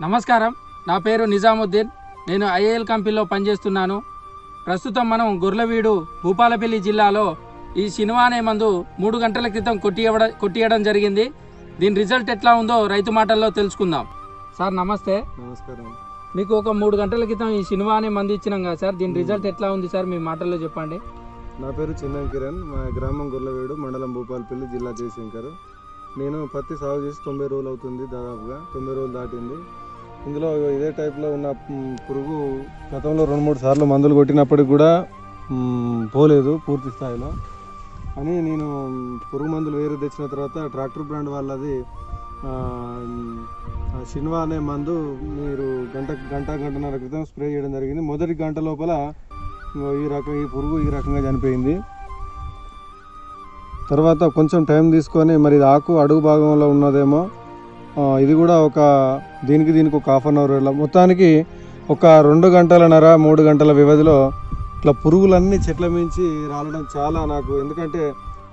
నమస్కారం, నా పేరు నిజాముద్దీన్. నేను ఐఏఎల్ కంపెనీలో పనిచేస్తున్నాను. ప్రస్తుతం మనం గొర్లవీడు భూపాలపల్లి జిల్లాలో ఈ సినిమా అనే మందు 3 గంటల క్రితం కొట్టియడం జరిగింది. దీని రిజల్ట్ ఎట్లా ఉందో రైతు మాటల్లో తెలుసుకుందాం. సార్ నమస్తే. నమస్కారం. మీకు ఒక 3 గంటల క్రితం ఈ సినిమా అనే మందు ఇచ్చినాం కదా సార్, దీని రిజల్ట్ ఎట్లా ఉంది సార్, మీ మాటల్లో చెప్పండి. నా పేరు చిన్న కిరణ్, మా గ్రామం గొర్లవీడు, మండలం భూపాలపల్లి, జిల్లా జయశంకర్. నేను పత్తి సాగు చేసి 90 రోజులు అవుతుంది, దాదాపుగా 90 రోజులు దాటింది. ఇందులో ఇదే టైప్లో ఉన్న పురుగు గతంలో 2-3 సార్లు మందులు కొట్టినప్పటికి కూడా పోలేదు పూర్తి స్థాయిలో అని నేను పురుగు మందులు వేరే తెచ్చిన తర్వాత ట్రాక్టర్ బ్రాండ్ వాళ్ళది షిన్వా అనే మందు మీరు గంటన్నర క్రితం స్ప్రే చేయడం జరిగింది. మొదటి గంట లోపల ఈ పురుగు ఈ రకంగా చనిపోయింది. తర్వాత కొంచెం టైం తీసుకొని మరి ఇది ఆకు అడుగు భాగంలో ఉన్నదేమో, ఇది కూడా దీనికి ఒక హాఫ్ అన్ అవర్ మొత్తానికి ఒక 2 గంటలన్నర 3 గంటల వ్యవధిలో ఇట్లా పురుగులన్నీ చెట్ల మించి రాలడం చాలా నాకు, ఎందుకంటే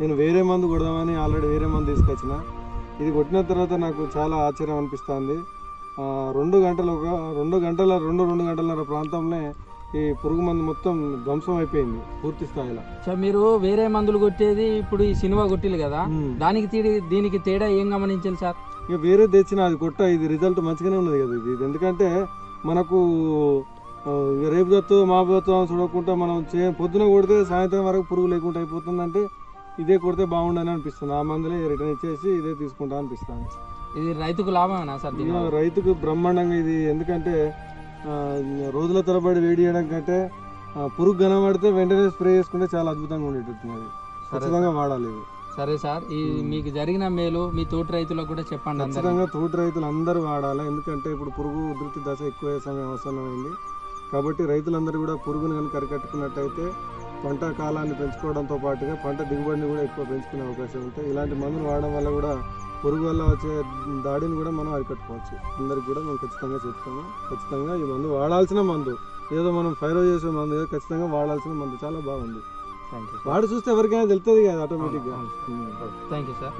నేను వేరే మందు కొడదామని ఆల్రెడీ వేరే మందు తీసుకొచ్చిన. ఇది కొట్టిన తర్వాత నాకు చాలా ఆశ్చర్యం అనిపిస్తుంది. 2 గంటలన్నర ప్రాంతంలో ఈ పురుగు మందు మొత్తం ధ్వంసం అయిపోయింది పూర్తి స్థాయిలో. సార్ మీరు వేరే మందులు కొట్టేది ఇప్పుడు ఈ సినిమా కొట్టిలు కదా, దీనికి తేడా ఏం గమనించాలి సార్? ఇక వేరే తెచ్చిన అది ఇది రిజల్ట్ మంచిగానే ఉన్నది కదా ఇది. ఎందుకంటే మనకు రేపు దత్తు మా దత్తు చూడకుండా మనం పొద్దున కొడితే సాయంత్రం వరకు పురుగు లేకుండా అయిపోతుందంటే ఇదే కొడితే బాగుండని అనిపిస్తుంది. ఆ మందులే రిటర్న్ ఇచ్చేసి ఇదే తీసుకుంటా అనిపిస్తుంది. ఇది రైతుకు లాభమేనా సార్? రైతుకు బ్రహ్మాండంగా ఇది. ఎందుకంటే రోజుల తరబడి వేడి చేయడం కంటే పురుగు కనబడితే వెంటనే స్ప్రే చేసుకుంటే చాలా అద్భుతంగా ఉండేటట్టున్నది. ఖచ్చితంగా వాడాలి ఇది. సరే సార్, ఈ మీకు జరిగిన మేలు మీ తోటి రైతులకు కూడా చెప్పండి. ఖచ్చితంగా తోటి రైతులు అందరూ వాడాలి. ఎందుకంటే ఇప్పుడు పురుగు ఉధృతి దశ ఎక్కువ సమయం అవసరమైంది కాబట్టి రైతులందరూ కూడా పురుగును కనుక అరికట్టుకున్నట్టయితే పంట కాలాన్ని పెంచుకోవడంతో పాటుగా పంట దిగుబడిని కూడా ఎక్కువ పెంచుకునే అవకాశం ఉంటాయి. ఇలాంటి మందులు వాడడం వల్ల కూడా పురుగు వల్ల వచ్చే దాడిని కూడా మనం అరికట్టుకోవచ్చు. అందరికి కూడా మేము ఖచ్చితంగా చెప్తాము. ఖచ్చితంగా ఈ మందు వాడాల్సిన మందు, ఏదో మనం ఫైరో చేసే మందు ఏదో ఖచ్చితంగా వాడాల్సిన మందు. చాలా బాగుంది. వాడి చూస్తే ఎవరికైనా తెలుస్తుంది కదా ఆటోమేటిక్గా. Thank you sir.